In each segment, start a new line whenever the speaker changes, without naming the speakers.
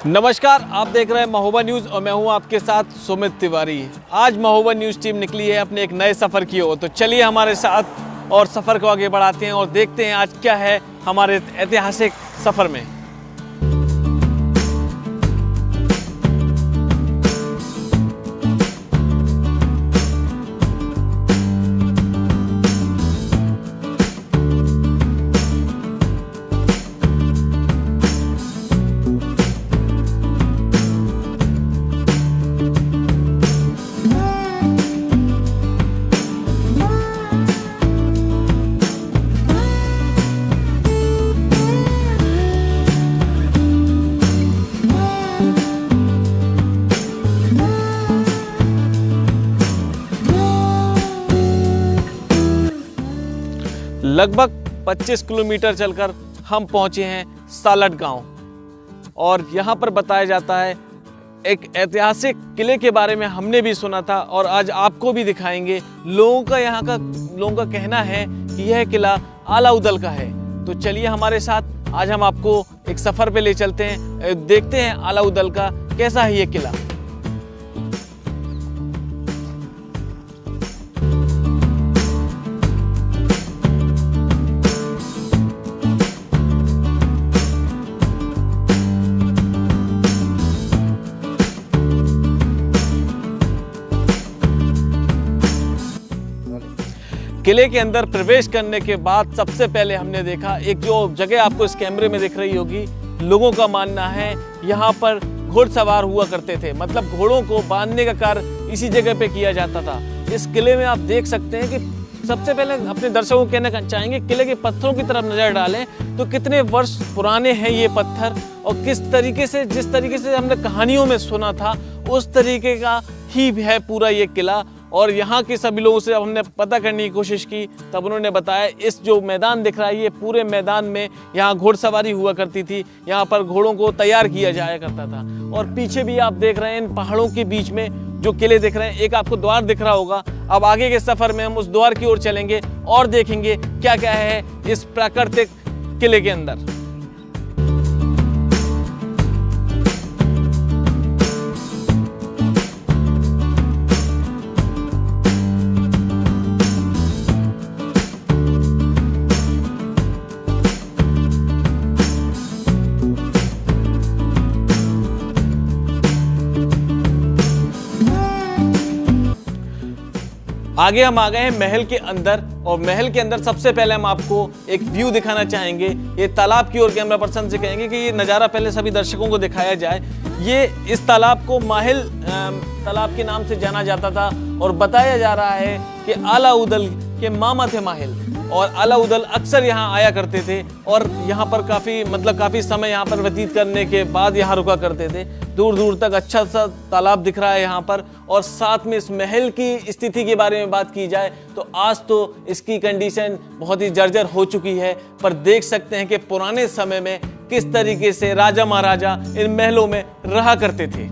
नमस्कार, आप देख रहे हैं महोबा न्यूज़ और मैं हूं आपके साथ सुमित तिवारी। आज महोबा न्यूज़ टीम निकली है अपने एक नए सफ़र की ओर। तो चलिए हमारे साथ और सफ़र को आगे बढ़ाते हैं और देखते हैं आज क्या है हमारे ऐतिहासिक सफ़र में। लगभग 25 किलोमीटर चलकर हम पहुंचे हैं सालट गांव और यहां पर बताया जाता है एक ऐतिहासिक किले के बारे में हमने भी सुना था और आज आपको भी दिखाएंगे। लोगों का कहना है कि यह किला आलाउदल का है। तो चलिए हमारे साथ, आज हम आपको एक सफ़र पे ले चलते हैं, देखते हैं आलाउदल का कैसा है ये किला। किले के अंदर प्रवेश करने के बाद सबसे पहले हमने देखा एक जो जगह आपको इस कैमरे में दिख रही होगी। लोगों का मानना है यहाँ पर घुड़सवार हुआ करते थे, मतलब घोड़ों को बांधने का कार्य इसी जगह पे किया जाता था। इस किले में आप देख सकते हैं कि सबसे पहले अपने दर्शकों को कहना चाहेंगे, किले के पत्थरों की तरफ नजर डालें तो कितने वर्ष पुराने हैं ये पत्थर और किस तरीके से, जिस तरीके से हमने कहानियों में सुना था उस तरीके का ही है पूरा ये किला। और यहाँ के सभी लोगों से हमने पता करने की कोशिश की, तब उन्होंने बताया इस जो मैदान दिख रहा है ये पूरे मैदान में यहाँ घुड़सवारी हुआ करती थी, यहाँ पर घोड़ों को तैयार किया जाया करता था। और पीछे भी आप देख रहे हैं इन पहाड़ों के बीच में जो किले दिख रहे हैं, एक आपको द्वार दिख रहा होगा। अब आगे के सफर में हम उस द्वार की ओर चलेंगे और देखेंगे क्या क्या है इस प्राकृतिक किले के अंदर। आगे हम आ गए हैं महल के अंदर और महल के अंदर सबसे पहले हम आपको एक व्यू दिखाना चाहेंगे। ये तालाब की ओर कैमरा पर्सन से कहेंगे कि ये नज़ारा पहले सभी दर्शकों को दिखाया जाए। ये इस तालाब को माहिल तालाब के नाम से जाना जाता था और बताया जा रहा है कि आलाउदल के मामा थे माहिल और आलाउदल अक्सर यहाँ आया करते थे और यहाँ पर काफ़ी समय यहाँ पर व्यतीत करने के बाद यहाँ रुका करते थे। दूर दूर तक अच्छा सा तालाब दिख रहा है यहाँ पर। और साथ में इस महल की स्थिति के बारे में बात की जाए तो आज तो इसकी कंडीशन बहुत ही जर्जर हो चुकी है, पर देख सकते हैं कि पुराने समय में किस तरीके से राजा महाराजा इन महलों में रहा करते थे।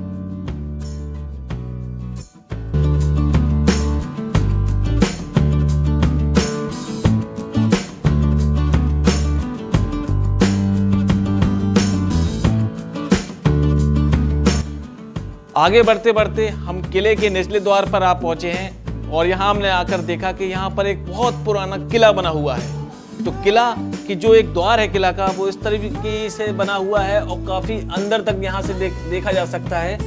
आगे बढ़ते बढ़ते हम किले के निचले द्वार पर आ पहुंचे हैं और यहाँ हमने आकर देखा कि यहाँ पर एक बहुत पुराना किला बना हुआ है। तो किला की जो एक द्वार है किला का, वो इस तरीके से बना हुआ है और काफी अंदर तक यहाँ से देखा जा सकता है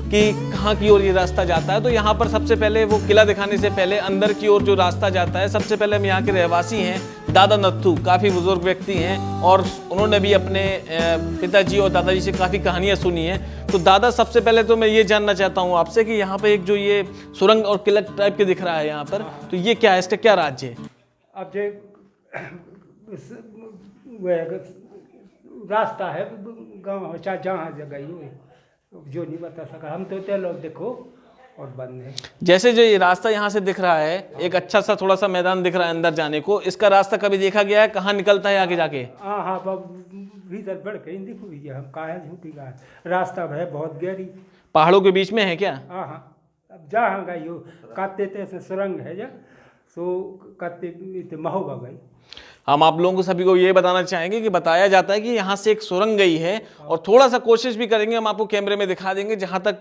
कि कहाँ की ओर ये रास्ता जाता है। तो यहाँ पर सबसे पहले वो किला दिखाने से पहले अंदर की ओर जो रास्ता जाता है, सबसे पहले हम यहाँ के रहवासी हैं दादा नत्थू, काफ़ी बुजुर्ग व्यक्ति हैं और उन्होंने भी अपने पिताजी और दादाजी से काफ़ी कहानियाँ सुनी हैं। तो दादा, सबसे पहले तो मैं ये जानना चाहता हूँ आपसे कि यहाँ पे एक जो ये सुरंग और किला टाइप के दिख रहा है यहाँ पर, तो ये क्या है, इसका क्या राज्य है?
अब जो रास्ता है गाँव जहाँ जगह जो नहीं बता सका हम, तो लोग देखो और बंद है।
जैसे जो ये रास्ता यहाँ से दिख रहा है, एक अच्छा सा थोड़ा सा मैदान दिख रहा है अंदर जाने को, इसका रास्ता कभी देखा गया है? कहाँ निकलता है आगे जाके?
हाँ भीतर बढ़ के देखो भैया, हम कहा झूठी कहा, रास्ता है बहुत गहरी,
पहाड़ों के बीच में है क्या?
हाँ। अब जहाँ गई हो कहते थे सुरंग है जा, सो कहते महोबा गई।
हम आप लोगों को सभी को ये बताना चाहेंगे कि बताया जाता है कि यहाँ से एक सुरंग गई है, और थोड़ा सा कोशिश भी करेंगे, हम आपको कैमरे में दिखा देंगे जहाँ तक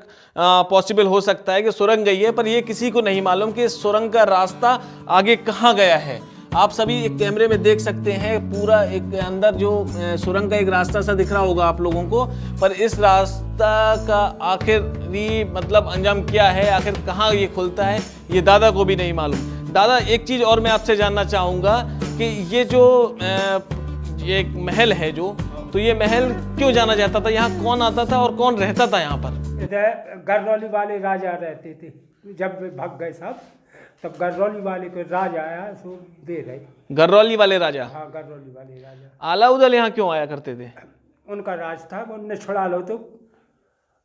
पॉसिबल हो सकता है कि सुरंग गई है, पर ये किसी को नहीं मालूम कि इस सुरंग का रास्ता आगे कहाँ गया है। आप सभी एक कैमरे में देख सकते हैं पूरा एक अंदर जो सुरंग का एक रास्ता सा दिख रहा होगा आप लोगों को, पर इस रास्ता का आखिरी मतलब अंजाम क्या है, आखिर कहाँ ये खुलता है, ये दादा को भी नहीं मालूम। दादा, एक चीज़ और मैं आपसे जानना चाहूँगा कि ये जो ये एक महल है जो, तो ये महल क्यों जाना जाता था, यहाँ कौन आता था और कौन रहता था यहाँ पर?
गरनौली वाले राजा रहते थे, जब भाग गए साहब तब गरनौली वाले को राजा आया सो दे रहे।
गरनौली वाले राजा?
हाँ, गरनौली वाले राजा।
अलाउद्दीन यहाँ क्यों आया करते थे?
उनका राज था, उनने छुड़ा लो तो।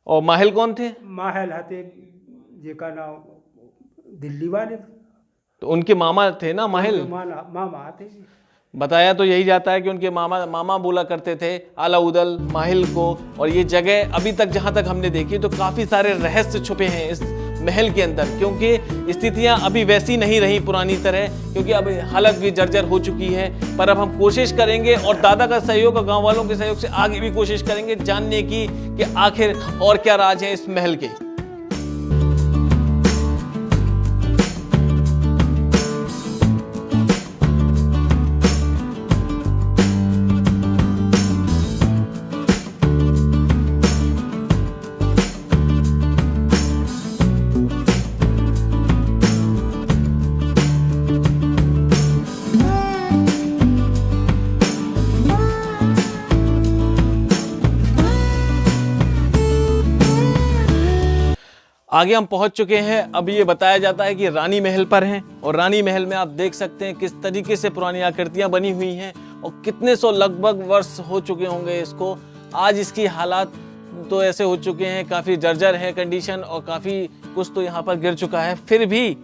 और महल कौन थे?
महल हते जिनका नाम दिल्ली वाले,
तो उनके मामा थे ना महल?
मामा आते।
बताया तो यही जाता है कि उनके मामा बोला करते थे अलाउद्दीन महल को। और ये जगह अभी तक जहाँ तक हमने देखी तो काफ़ी सारे रहस्य छुपे हैं इस महल के अंदर, क्योंकि स्थितियां अभी वैसी नहीं रही पुरानी तरह, क्योंकि अब हालत भी जर्जर हो चुकी है। पर अब हम कोशिश करेंगे और दादा का सहयोग और गांव वालों के सहयोग से आगे भी कोशिश करेंगे जानने की कि आखिर और क्या राज है इस महल के। आगे हम पहुंच चुके हैं। अब ये बताया जाता है कि रानी महल पर हैं, और रानी महल में आप देख सकते हैं किस तरीके से पुरानी आकृतियां बनी हुई हैं और कितने सौ लगभग वर्ष हो चुके होंगे इसको। आज इसकी हालात तो ऐसे हो चुके हैं, काफ़ी जर्जर है कंडीशन और काफ़ी कुछ तो यहाँ पर गिर चुका है। फिर भी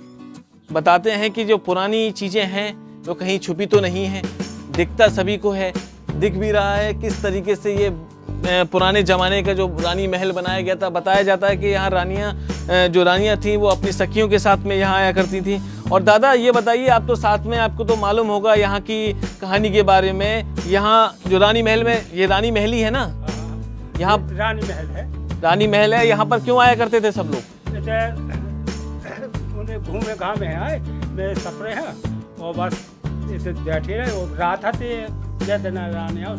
बताते हैं कि जो पुरानी चीज़ें हैं वो कहीं छुपी तो नहीं है, दिखता सभी को है, दिख भी रहा है किस तरीके से ये पुराने ज़माने का जो रानी महल बनाया गया था। बताया जाता है कि यहाँ रानियाँ थी वो अपनी सखियों के साथ में यहाँ आया करती थी। और दादा ये बताइए, आप तो साथ में, आपको तो मालूम होगा यहाँ की कहानी के बारे में। यहाँ जो रानी महल में, ये रानी महल ही है ना? यहाँ
रानी महल है।
रानी महल है। यहाँ पर क्यों आया करते थे सब लोग?
उन्हें घूमे घामे आए, मेरे सपने हैं और बस ऐसे बैठे रहे और रात आते रानियाँ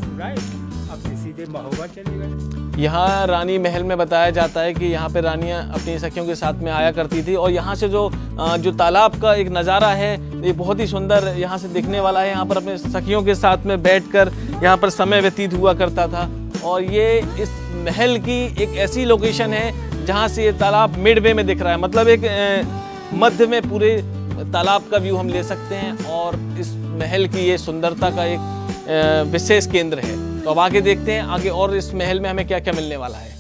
अपने सीधे महोबा चले गए।
यहाँ रानी महल में बताया जाता है कि यहाँ पे रानियाँ अपनी सखियों के साथ में आया करती थी। और यहाँ से जो तालाब का एक नज़ारा है ये बहुत ही सुंदर यहाँ से दिखने वाला है। यहाँ पर अपने सखियों के साथ में बैठकर यहाँ पर समय व्यतीत हुआ करता था। और ये इस महल की एक ऐसी लोकेशन है जहाँ से ये तालाब मिडवे में दिख रहा है, मतलब एक मध्य में पूरे तालाब का व्यू हम ले सकते हैं। और इस महल की ये सुंदरता का एक विशेष केंद्र है। तो अब आगे देखते हैं आगे और इस महल में हमें क्या क्या मिलने वाला है।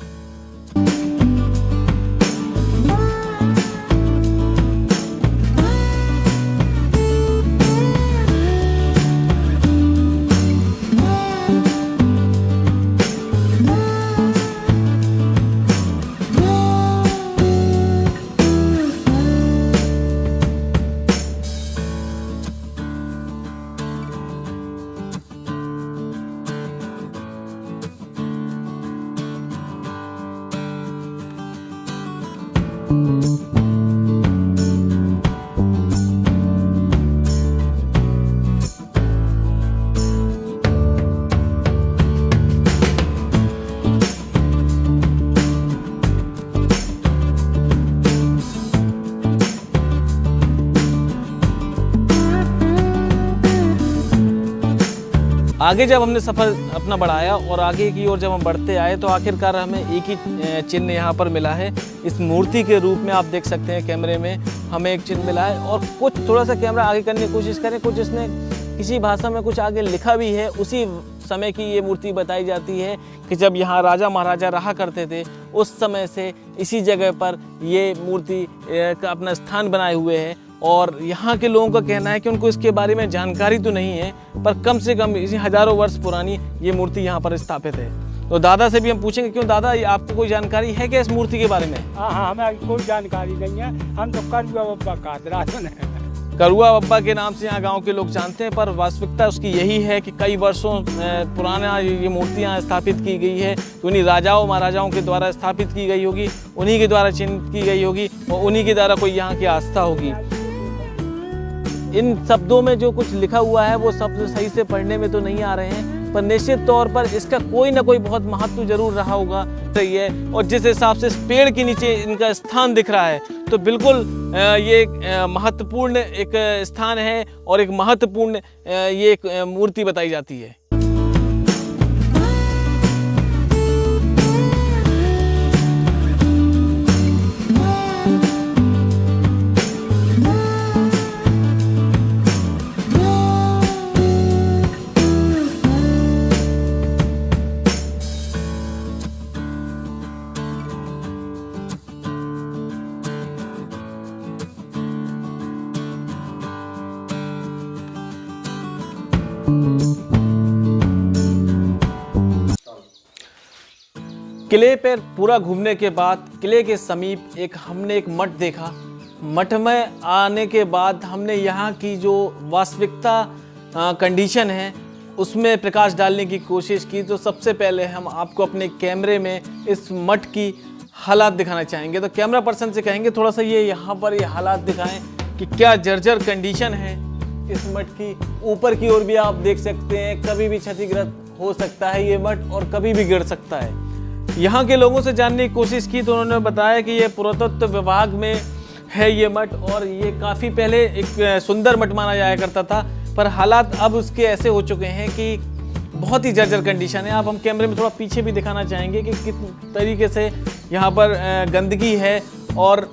आगे जब हमने सफ़र अपना बढ़ाया और आगे की ओर जब हम बढ़ते आए तो आखिरकार हमें एक ही चिन्ह यहाँ पर मिला है। इस मूर्ति के रूप में आप देख सकते हैं कैमरे में हमें एक चिन्ह मिला है। और कुछ थोड़ा सा कैमरा आगे करने की कोशिश करें, कुछ इसने किसी भाषा में कुछ आगे लिखा भी है। उसी समय की ये मूर्ति बताई जाती है कि जब यहाँ राजा महाराजा रहा करते थे उस समय से इसी जगह पर ये मूर्ति का अपना स्थान बनाए हुए है। और यहाँ के लोगों का कहना है कि उनको इसके बारे में जानकारी तो नहीं है, पर कम से कम इसी हजारों वर्ष पुरानी ये मूर्ति यहाँ पर स्थापित है। तो दादा से भी हम पूछेंगे, क्यों दादा आपको कोई जानकारी है क्या इस मूर्ति के बारे में?
हाँ, हमें कोई जानकारी नहीं है, हम तो कर
करुआ बब्बा के नाम से यहाँ गांव के लोग जानते हैं, पर वास्तविकता उसकी यही है कि कई वर्षों पुराना ये मूर्तियाँ स्थापित की गई है, तो उन्हीं राजाओं महाराजाओं के द्वारा स्थापित की गई होगी, उन्हीं के द्वारा चिन्हित की गई होगी और उन्हीं के द्वारा कोई यहाँ की आस्था होगी। इन शब्दों में जो कुछ लिखा हुआ है वो शब्द सही से पढ़ने में तो नहीं आ रहे हैं, पर निश्चित तौर पर इसका कोई ना कोई बहुत महत्व जरूर रहा होगा। सही है, और जिस हिसाब से इस पेड़ के नीचे इनका स्थान दिख रहा है तो बिल्कुल ये एक महत्वपूर्ण एक स्थान है और एक महत्वपूर्ण ये एक मूर्ति बताई जाती है। किले पर पूरा घूमने के बाद किले के समीप हमने एक मठ देखा। मठ में आने के बाद हमने यहाँ की जो वास्तविकता कंडीशन है उसमें प्रकाश डालने की कोशिश की। तो सबसे पहले हम आपको अपने कैमरे में इस मठ की हालात दिखाना चाहेंगे। तो कैमरा पर्सन से कहेंगे थोड़ा सा ये यहाँ पर ये हालात दिखाएं कि क्या जर्जर कंडीशन है इस मठ की। ऊपर की ओर भी आप देख सकते हैं, कभी भी क्षतिग्रस्त हो सकता है ये मठ और कभी भी गिर सकता है। यहाँ के लोगों से जानने की कोशिश की तो उन्होंने बताया कि ये पुरातत्व विभाग में है ये मठ और ये काफ़ी पहले एक सुंदर मठ माना जाया करता था, पर हालात अब उसके ऐसे हो चुके हैं कि बहुत ही जर्जर कंडीशन है। आप हम कैमरे में थोड़ा पीछे भी दिखाना चाहेंगे कि किस तरीके से यहाँ पर गंदगी है और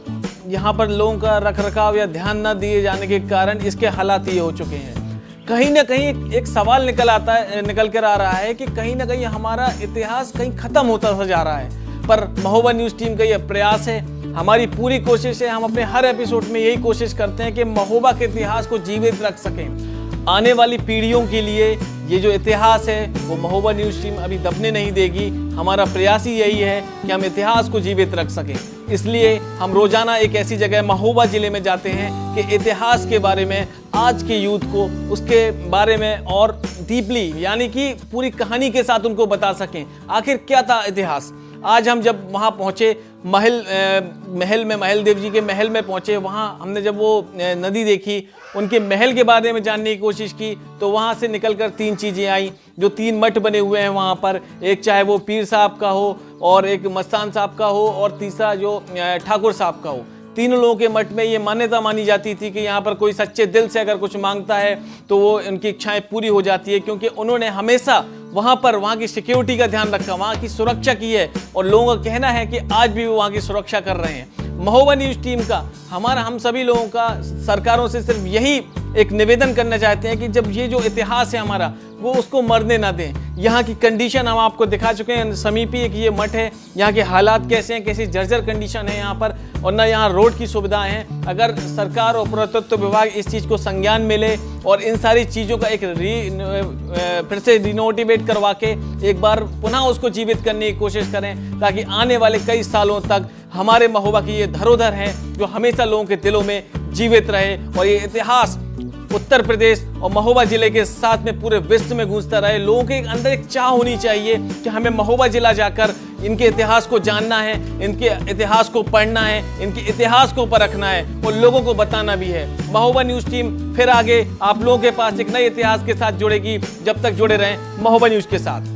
यहाँ पर लोगों का रखरखाव या ध्यान न दिए जाने के कारण इसके हालात ये हो चुके हैं। कहीं ना कहीं एक सवाल निकल कर आ रहा है कि कहीं ना कहीं हमारा इतिहास कहीं खत्म होता सा जा रहा है। पर महोबा न्यूज़ टीम का यह प्रयास है, हमारी पूरी कोशिश है, हम अपने हर एपिसोड में यही कोशिश करते हैं कि महोबा के इतिहास को जीवित रख सकें। आने वाली पीढ़ियों के लिए ये जो इतिहास है वो महोबा न्यूज़ टीम अभी दबने नहीं देगी। हमारा प्रयास ही यही है कि हम इतिहास को जीवित रख सकें। इसलिए हम रोजाना एक ऐसी जगह महोबा जिले में जाते हैं कि इतिहास के बारे में आज के यूथ को उसके बारे में और डीपली यानी कि पूरी कहानी के साथ उनको बता सकें आखिर क्या था इतिहास। आज हम जब वहाँ पहुँचे महल देव जी के महल में पहुँचे, वहाँ हमने जब वो नदी देखी, उनके महल के बारे में जानने की कोशिश की तो वहाँ से निकलकर तीन चीज़ें आई। जो तीन मठ बने हुए हैं वहाँ पर, एक चाहे वो पीर साहब का हो और एक मस्तान साहब का हो और तीसरा जो ठाकुर साहब का हो। तीनों लोगों के मठ में ये मान्यता मानी जाती थी कि यहाँ पर कोई सच्चे दिल से अगर कुछ मांगता है तो वो उनकी इच्छाएं पूरी हो जाती है, क्योंकि उन्होंने हमेशा वहाँ पर वहाँ की सिक्योरिटी का ध्यान रखा, वहाँ की सुरक्षा की है और लोगों का कहना है कि आज भी वो वहाँ की सुरक्षा कर रहे हैं। महोबा न्यूज़ टीम का हम सभी लोगों का सरकारों से सिर्फ यही एक निवेदन करना चाहते हैं कि जब ये जो इतिहास है हमारा वो उसको मरने ना दें। यहाँ की कंडीशन हम आपको दिखा चुके हैं, समीपी एक ये मठ है, यहाँ के हालात कैसे हैं, कैसी जर्जर कंडीशन है यहाँ पर, और ना यहाँ रोड की सुविधाएं हैं। अगर सरकार और पुरातत्व विभाग इस चीज़ को संज्ञान में ले और इन सारी चीज़ों का एक फिर से रिनोवेट करवा के एक बार पुनः उसको जीवित करने की कोशिश करें, ताकि आने वाले कई सालों तक हमारे महोबा की ये धरोहर है जो हमेशा लोगों के दिलों में जीवित रहे और ये इतिहास उत्तर प्रदेश और महोबा जिले के साथ में पूरे विश्व में गूंजता रहे। लोगों के अंदर एक चाह होनी चाहिए कि हमें महोबा जिला जाकर इनके इतिहास को जानना है, इनके इतिहास को पढ़ना है, इनके इतिहास को परखना है और लोगों को बताना भी है। महोबा न्यूज़ टीम फिर आगे आप लोगों के पास एक नए इतिहास के साथ जुड़ेगी। जब तक जुड़े रहें महोबा न्यूज़ के साथ।